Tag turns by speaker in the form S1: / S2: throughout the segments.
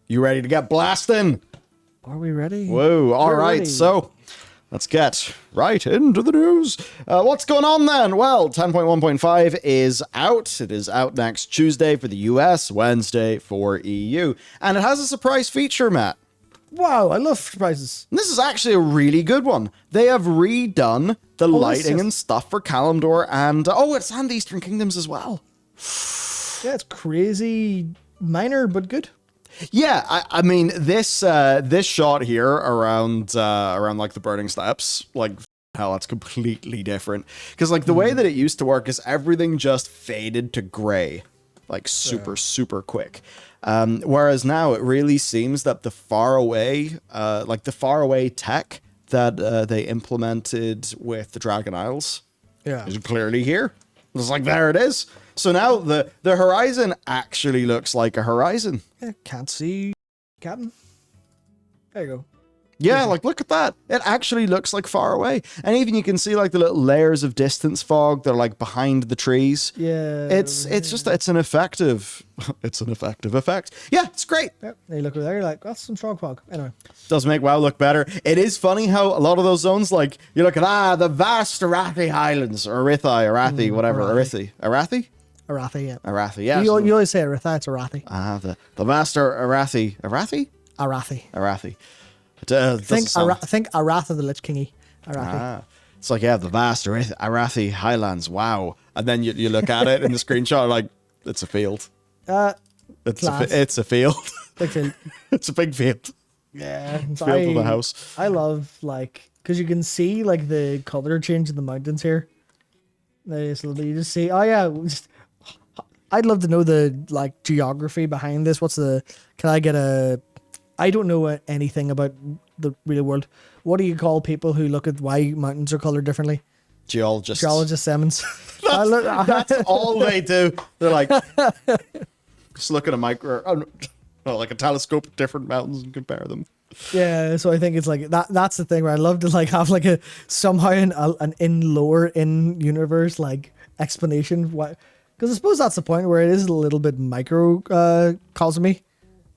S1: You ready to get blasting?
S2: Are we ready?
S1: Whoa, all
S2: We're
S1: right,
S2: ready.
S1: so let's get right into the news. What's going on then? Well, 10.1.5 is out. It is out next Tuesday for the US, Wednesday for EU. And it has a surprise feature, Matt.
S2: Wow, I love surprises.
S1: And this is actually a really good one. They have redone the lighting
S2: just-
S1: and stuff for Kalimdor and, it's and Eastern Kingdoms as well.
S2: Yeah, it's crazy minor, but good.
S1: Yeah, I mean this shot here around like the burning steps, like hell, that's completely different. Because like the way that it used to work is everything just faded to gray, like super quick. Whereas now it really seems that the faraway tech that they implemented with the Dragon Isles
S2: Yeah.
S1: is clearly here. It's like there it is. So now the horizon actually looks like a horizon.
S2: Yeah, can't see Captain. There you go.
S1: Yeah, like look at that. It actually looks like far away. And even you can see like the little layers of distance fog that are like behind the trees.
S2: Yeah.
S1: It's an effective effect. Yeah, it's great.
S2: Yeah, you look over there, you're like, that's some strong fog. Anyway.
S1: Does make WoW look better. It is funny how a lot of those zones, like you look at the vast Arathi Highlands, or Arathi, whatever, Arathi.
S2: Arathi, yeah.
S1: Arathi, yeah.
S2: You always say Aritha, it's Arathi.
S1: The master Arathi. Arathi?
S2: Arathi.
S1: Arathi.
S2: Think Aratha the Lich Kingy. Arathi.
S1: It's like, yeah, the vast Arathi Highlands. Wow. And then you look at it in the screenshot, like, it's a field. It's a field.
S2: Big field.
S1: It's a big field.
S2: Yeah.
S1: It's field with a house.
S2: I love, like, because you can see, like, the color change in the mountains here. You just see, I'd love to know the, like, geography behind this. I don't know anything about the real world. What do you call people who look at why mountains are colored differently?
S1: Geologists.
S2: Geologist Simmons.
S1: That's all they do. They're like, just look at like a telescope at different mountains and compare them.
S2: Yeah, so I think it's like that's the thing where I love to like have like a somehow an in universe like explanation why, because I suppose that's the point where it is a little bit microcosmy,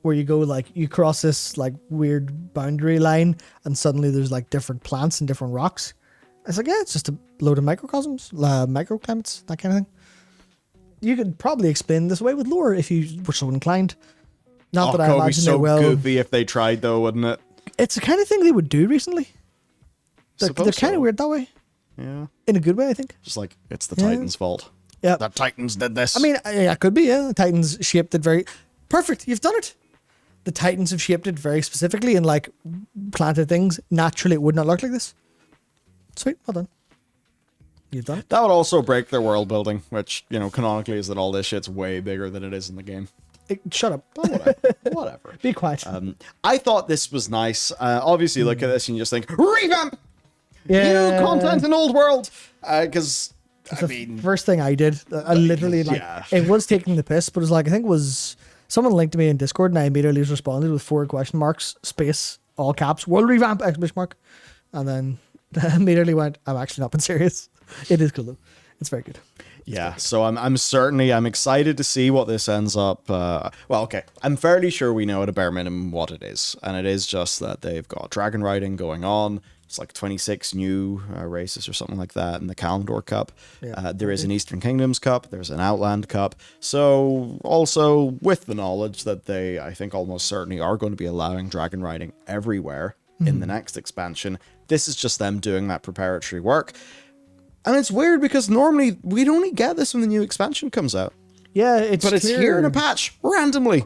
S2: where you go like you cross this like weird boundary line and suddenly there's like different plants and different rocks. It's like, yeah, it's just a load of microcosms, microclimates, that kind of thing. You could probably explain this away with lore if you were so inclined. Not that I imagine they will.
S1: Goofy if they tried, though, wouldn't it?
S2: It's the kind of thing they would do recently. They're kind of weird that way.
S1: Yeah.
S2: In a good way, I think.
S1: Just like, it's the Titans' fault.
S2: Yeah.
S1: The Titans did this.
S2: I mean, it could be, yeah. The Titans shaped it very... Perfect, you've done it. The Titans have shaped it very specifically and, like, planted things. Naturally, it would not look like this. Sweet, well done. You've done it.
S1: That would also break their world building, which, canonically is that all this shit's way bigger than it is in the game.
S2: Shut up.
S1: Whatever.
S2: Be quiet.
S1: I thought this was nice. Obviously, you look at this and you just think, revamp!
S2: Yeah.
S1: New content in old world! Because,
S2: First thing I did, I literally, it was taking the piss, but it was like, I think it was, someone linked to me in Discord and I immediately responded with 4 question marks, space, all caps, world revamp, exclamation mark. And then immediately went, I'm actually not being serious. It is cool though. It's very good.
S1: Yeah, so I'm excited to see what this ends up. I'm fairly sure we know at a bare minimum what it is, and it is just that they've got dragon riding going on. It's like 26 new races or something like that in the Kalimdor Cup.
S2: Yeah.
S1: There is an Eastern Kingdoms Cup. There's an Outland Cup. So also with the knowledge that they, I think, almost certainly are going to be allowing dragon riding everywhere in the next expansion. This is just them doing that preparatory work. And it's weird because normally we'd only get this when the new expansion comes out.
S2: Yeah, it's
S1: here in a patch, randomly.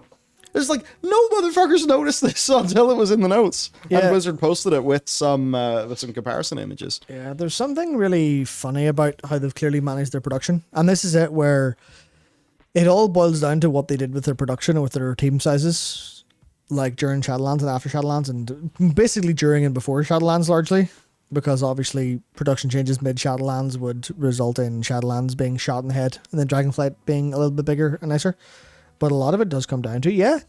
S1: There's like, no motherfuckers noticed this until it was in the notes.
S2: Yeah.
S1: And Blizzard posted it with some comparison images.
S2: Yeah, there's something really funny about how they've clearly managed their production. And this is it where it all boils down to what they did with their production and with their team sizes. Like during Shadowlands and after Shadowlands, and basically during and before Shadowlands largely. Because obviously production changes mid Shadowlands would result in Shadowlands being shot in the head and then Dragonflight being a little bit bigger and nicer. But a lot of it does come down to,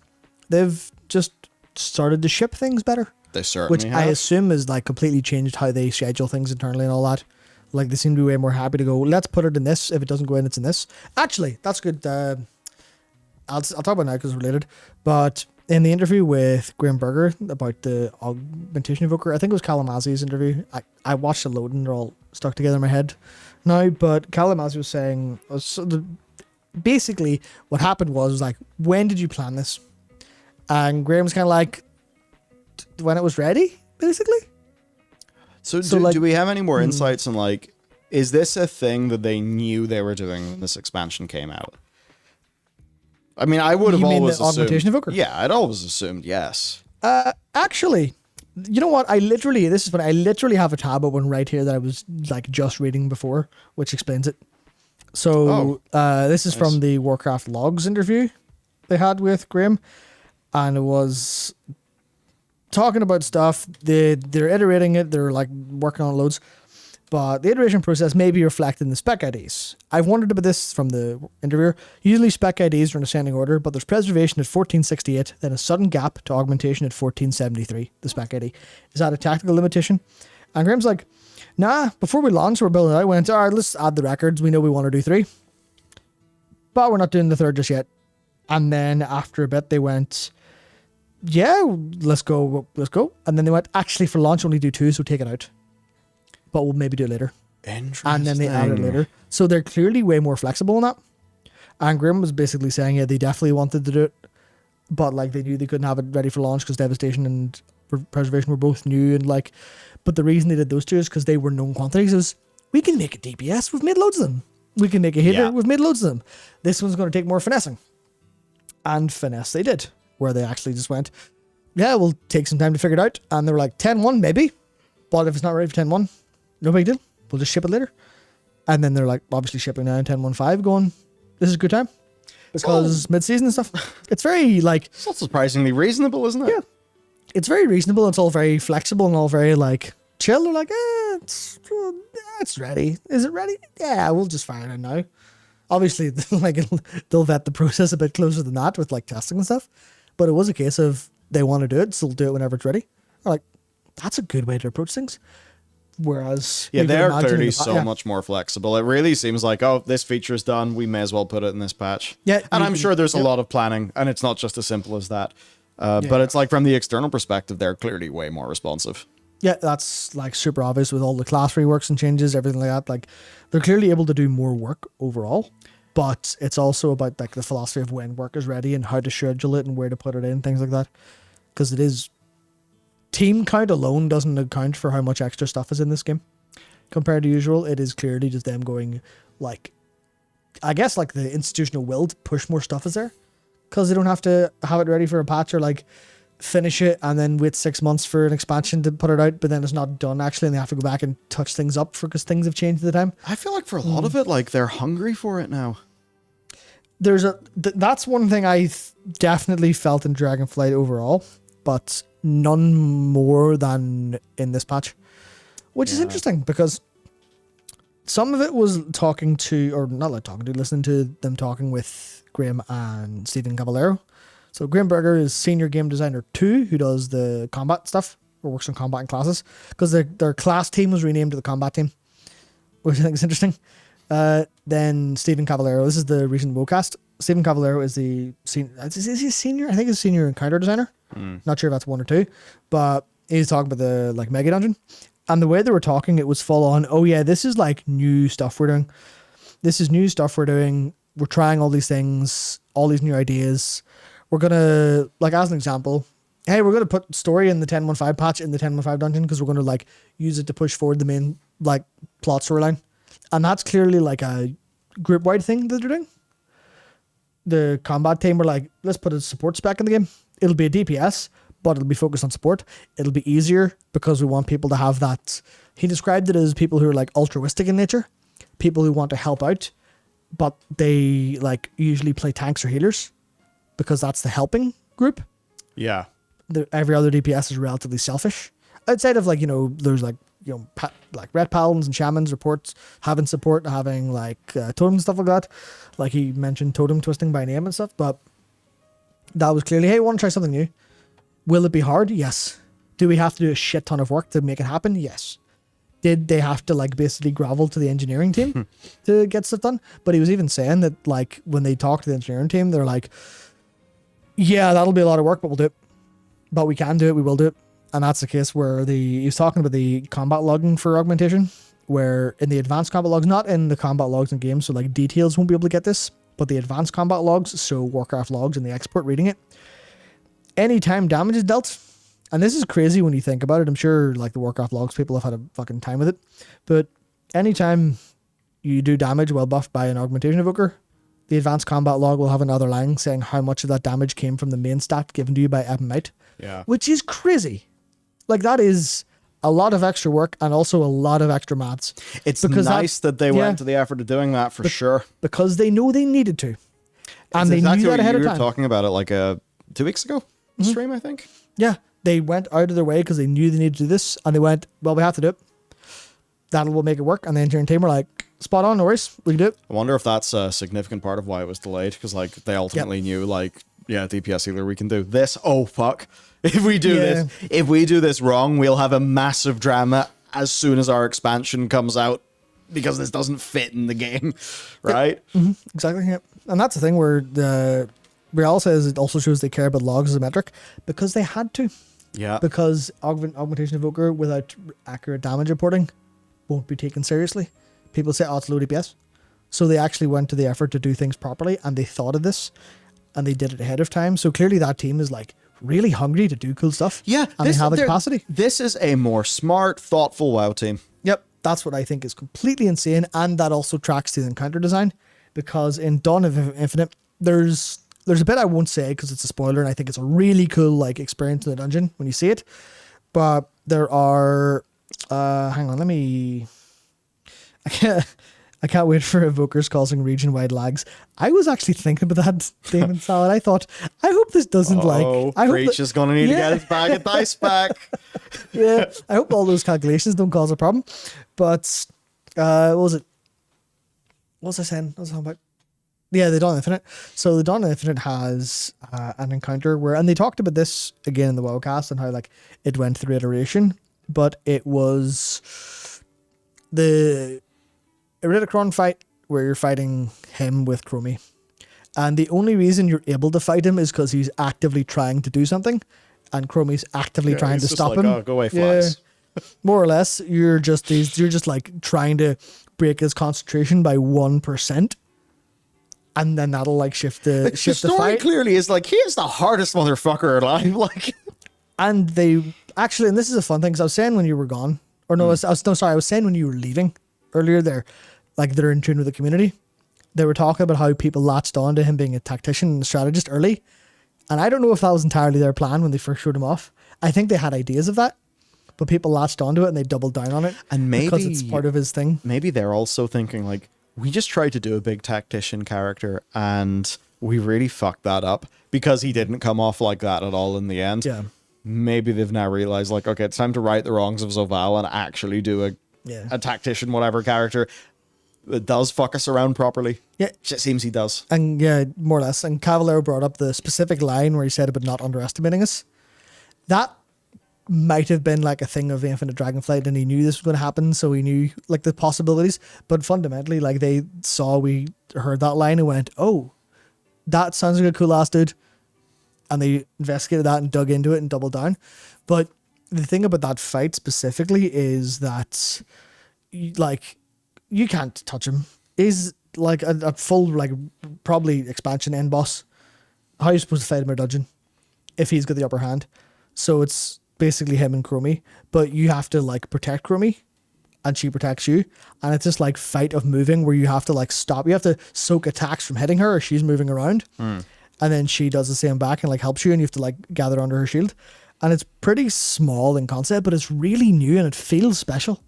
S2: they've just started to ship things better.
S1: They certainly
S2: Which
S1: have.
S2: I assume is like completely changed how they schedule things internally and all that. Like they seem to be way more happy to go, let's put it in this. If it doesn't go in, it's in this. Actually, that's good. I'll talk about it now because it's related. But in the interview with Graham Berger about the augmentation evoker, I think it was Kalamazzi's interview. I watched a load and they're all stuck together in my head now, but Kalamazzi was saying, basically what happened was like, when did you plan this? And Graham was kind of like, when it was ready, basically.
S1: So
S2: like,
S1: do we have any more insights on like, is this a thing that they knew they were doing when this expansion came out? I mean, I would have
S2: You mean
S1: always
S2: the
S1: assumed.
S2: augmentation evoker?
S1: Yeah, I'd always assumed yes.
S2: Actually, you know what? This is funny. I literally have a tab open right here that I was like just reading before, which explains it. So this is from the Warcraft logs interview they had with Graham, and it was talking about stuff. They're iterating it. They're like working on loads. But the iteration process may be reflected in the spec IDs. I've wondered about this from the interviewer. Usually spec IDs are in ascending order, but there's preservation at 1468, then a sudden gap to augmentation at 1473, the spec ID. Is that a tactical limitation? And Graham's like, nah, before we launched, we're building it out. I went, all right, let's add the records. We know we want to do 3. But we're not doing the 3rd just yet. And then after a bit, they went, yeah, let's go. And then they went, actually, for launch, only do 2, so take it out. But we'll maybe do it later.
S1: Interesting.
S2: And then they added it later. So they're clearly way more flexible in that. And Grimm was basically saying, yeah, they definitely wanted to do it, but like they knew they couldn't have it ready for launch because Devastation and Preservation were both new. And like, but the reason they did those 2 is because they were known quantities. Is we can make a DPS, we've made loads of them. We can make a hitter, we've made loads of them. This one's going to take more finessing. And finesse they did, where they actually just went, yeah, we'll take some time to figure it out. And they were like, 10-1 maybe, but if it's not ready for 10-1, no big deal. We'll just ship it later. And then they're like, obviously shipping now in 10.15 going, this is a good time. Because mid-season and stuff. It's very like...
S1: It's not surprisingly reasonable, isn't it?
S2: Yeah. It's very reasonable. It's all very flexible and all very like chill. They're like, it's ready. Is it ready? Yeah, we'll just fire it in now. Obviously, like they'll vet the process a bit closer than that with like testing and stuff. But it was a case of they want to do it, so they'll do it whenever it's ready. They're like, that's a good way to approach things. Whereas
S1: they're clearly so much more flexible. It really seems like, oh, this feature's done, we may as well put it in this patch.
S2: Yeah,
S1: and I'm sure there's a lot of planning, and it's not just as simple as that. But it's like from the external perspective, they're clearly way more responsive.
S2: Yeah, that's like super obvious with all the class reworks and changes, everything like that. Like they're clearly able to do more work overall, but it's also about like the philosophy of when work is ready and how to schedule it and where to put it in, things like that. Because it is. Team count alone doesn't account for how much extra stuff is in this game compared to usual. It is clearly just them going like, I guess like the institutional will to push more stuff is there because they don't have to have it ready for a patch or like finish it and then wait 6 months for an expansion to put it out, but then it's not done actually and they have to go back and touch things up because things have changed at the time.
S1: I feel like for a lot of it, like they're hungry for it now.
S2: That's one thing I definitely felt in Dragonflight overall, but none more than in this patch, which is interesting because some of it was listening to them talking with Graham and Stephen Cavallero. So Graham Berger is Senior Game Designer 2, who does the combat stuff or works on combat and classes because their class team was renamed to the combat team, which I think is interesting. Then Stephen Cavallero, this is the recent WoCast. Stephen Cavallero is the senior. Is he senior? I think he's senior encounter designer. Not sure if that's 1 or 2, but he's talking about the like mega dungeon. And the way they were talking, it was full on. Oh yeah, this is like new stuff we're doing. This is new stuff we're doing. We're trying all these things, all these new ideas. We're gonna like as an example. Hey, we're gonna put story in the 10.15 patch in the 10.15 dungeon because we're gonna like use it to push forward the main like plot storyline, and that's clearly like a group wide thing that they're doing. The combat team were like, let's put a support spec in the game. It'll be a DPS, but it'll be focused on support. It'll be easier because we want people to have that. He described it as people who are like altruistic in nature, people who want to help out, but they like usually play tanks or healers because that's the helping group.
S1: Yeah.
S2: Every other DPS is relatively selfish. Outside of like, there's like, like red paladins and shamans reports having support, having like totem and stuff like that. Like he mentioned totem twisting by name and stuff, but that was clearly, hey, want to try something new. Will it be hard? Yes. Do we have to do a shit ton of work to make it happen? Yes. Did they have to like basically grovel to the engineering team to get stuff done? But he was even saying that like when they talked to the engineering team, they're like, Yeah, that'll be a lot of work, but we'll do it. But we can do it, we will do it. And that's the case where he's talking about the combat logging for augmentation, where in the advanced combat logs, not in the combat logs in games, so like details won't be able to get this, but the advanced combat logs, so Warcraft logs and the export reading it, anytime damage is dealt, and this is crazy when you think about it, I'm sure like the Warcraft logs people have had a fucking time with it, but anytime you do damage while buffed by an augmentation evoker, the advanced combat log will have another line saying how much of that damage came from the main stat given to you by Ebon Might.
S1: Yeah.
S2: Which is crazy. Like, that is a lot of extra work and also a lot of extra maths.
S1: It's nice that they went to the effort of doing that for sure.
S2: Because they know they needed to. And they knew that ahead of time.
S1: You were talking about it like 2 weeks ago stream, I think.
S2: Yeah. They went out of their way because they knew they needed to do this. And they went, well, we have to do it. That will make it work. And the engineering team were like, spot on, no worries, we can do it.
S1: I wonder if that's a significant part of why it was delayed. Because like they ultimately knew like, yeah, DPS healer, we can do this. Oh, fuck. If we do this wrong, we'll have a massive drama as soon as our expansion comes out because this doesn't fit in the game, right?
S2: Mm-hmm. Exactly. Yeah. And that's the thing where the Real says it also shows they care about logs as a metric because they had to.
S1: Yeah.
S2: Because augmentation evoker without accurate damage reporting won't be taken seriously. People say, oh, it's low DPS. So they actually went to the effort to do things properly and they thought of this and they did it ahead of time. So clearly that team is like really hungry to do cool stuff.
S1: Yeah.
S2: And they have the capacity.
S1: This is a more smart, thoughtful WoW team.
S2: Yep. That's what I think is completely insane. And that also tracks to the encounter design because in Dawn of Infinite, there's a bit I won't say because it's a spoiler and I think it's a really cool like experience in the dungeon when you see it. But there are, hang on, I can't wait for evokers causing region-wide lags. I was actually thinking about that, Damon Salad. I thought, I hope this doesn't
S1: Breach is going to need to get his bag of dice back.
S2: Yeah, I hope all those calculations don't cause a problem. But, what was it? What was I saying? What was I talking about? Yeah, the Dawn of Infinite. So the Dawn of Infinite has an encounter where, and they talked about this again in the WoWcast and how like it went through iteration, but it was the Iridikron fight where you're fighting him with Chromie. And the only reason you're able to fight him is because he's actively trying to do something and Chromie's actively trying to stop him.
S1: Oh, go away, flies.
S2: Yeah, more or less, you're just like trying to break his concentration by 1%. And then that'll like shift the
S1: story
S2: fight.
S1: Clearly is like, he is the hardest motherfucker alive. Like,
S2: and they actually, and this is a fun thing because I was saying when you were gone, or no, I was saying when you were leaving earlier there, like they're in tune with the community. They were talking about how people latched on to him being a tactician and a strategist early. And I don't know if that was entirely their plan when they first showed him off. I think they had ideas of that, but people latched onto it and they doubled down on it.
S1: And maybe
S2: because it's part of his thing.
S1: Maybe they're also thinking like, we just tried to do a big tactician character and we really fucked that up because he didn't come off like that at all in the end.
S2: Yeah.
S1: Maybe they've now realized like, okay, it's time to right the wrongs of Zovaal and actually do a tactician, whatever character that does fuck us around properly.
S2: Yeah.
S1: It seems he does.
S2: And yeah, more or less. And Cavallero brought up the specific line where he said about not underestimating us. That might have been like a thing of Infinite Dragonflight and he knew this was going to happen, so he knew like the possibilities, but fundamentally like we heard that line and went, oh, that sounds like a cool ass dude, and they investigated that and dug into it and doubled down. But the thing about that fight specifically is that you can't touch him. He's like a full like probably expansion end boss. How are you supposed to fight him in a dungeon if he's got the upper hand? So it's basically him and Chromie, but you have to like protect Chromie and she protects you, and it's this like fight of moving where you have to like stop, you have to soak attacks from hitting her as she's moving around, and then she does the same back and like helps you and you have to like gather under her shield, and it's pretty small in concept but it's really new and it feels special.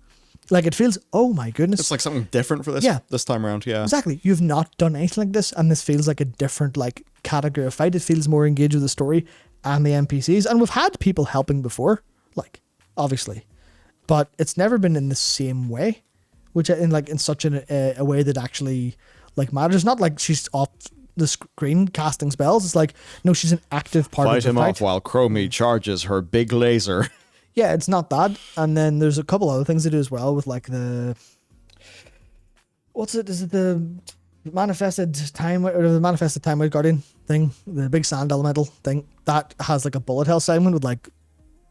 S2: Like it feels, oh my goodness,
S1: it's like something different for this this time around. Yeah,
S2: exactly. You've not done anything like this and this feels like a different like category of fight. It feels more engaged with the story and the NPCs, and we've had people helping before, like obviously, but it's never been in the same way, which in such a way that actually like matters. Not like she's off the screen casting spells. It's like, no, she's an active part of the fight.
S1: Fight him off while Chromie charges her big laser.
S2: Yeah, it's not that. And then there's a couple other things to do as well with like is it the manifested time or the manifested time Guardian thing, the big sand elemental thing, that has like a bullet hell segment with like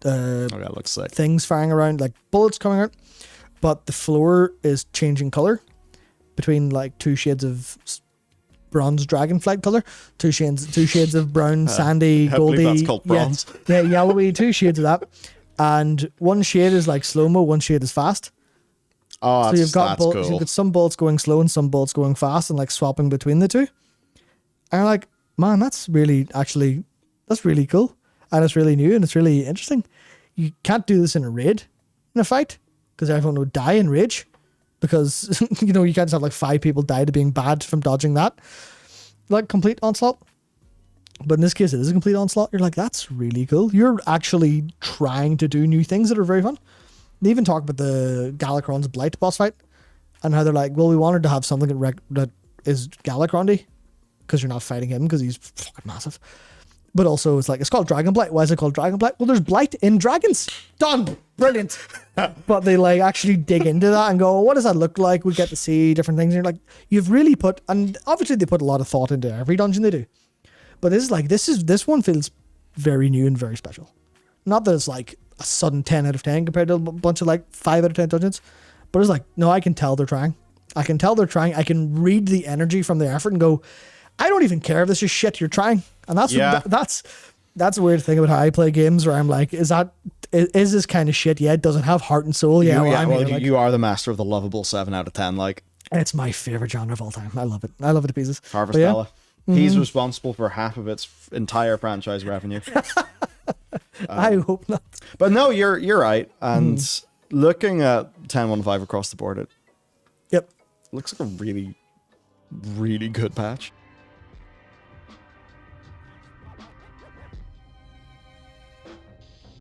S1: that looks sick.
S2: things firing around, like bullets coming out, but the floor is changing color between like two shades of bronze dragonflight color, two shades of brown, sandy,
S1: I believe
S2: goldy,
S1: that's called bronze.
S2: yeah, yellowy, two shades of that, and one shade is like slow mo, one shade is fast.
S1: Oh,
S2: So
S1: that's,
S2: you've got
S1: that's
S2: so
S1: cool.
S2: you've got some bolts going slow and some bolts going fast, and like swapping between the two. And you're like, man, that's really cool, and it's really new and it's really interesting. You can't do this in a raid, in a fight, because everyone would die in rage, because you know you can't just have like 5 people die to being bad from dodging that, like complete onslaught. But in this case, it is a complete onslaught. You're like, that's really cool. You're actually trying to do new things that are very fun. They even talk about the Galakron's Blight boss fight and how they're like, well, we wanted to have something that is Galakrondy because you're not fighting him because he's fucking massive. But also, it's like, it's called Dragon Blight. Why is it called Dragon Blight? Well, there's blight in dragons. Done. Brilliant. But they like actually dig into that and go, what does that look like? We get to see different things. And you're like, you've really put, and obviously they put a lot of thought into every dungeon they do. But this one feels very new and very special. Not that it's like a sudden 10 out of 10 compared to a bunch of like 5 out of 10 dungeons, but it's like, no, I can tell they're trying. I can read the energy from the effort and go, I don't even care if this is shit, you're trying. And that's a weird thing about how I play games, where I'm like, is this kind of shit? Yeah, does it have heart and soul? Yeah,
S1: you are the master of the lovable 7 out of 10. Like,
S2: it's my favorite genre of all time. I love it. I love it to pieces.
S1: Harvestella. He's responsible for half of its entire franchise revenue.
S2: I hope not.
S1: But no, you're right. And looking at 10.1.5 across the board, it
S2: Yep.
S1: looks like a really, really good patch.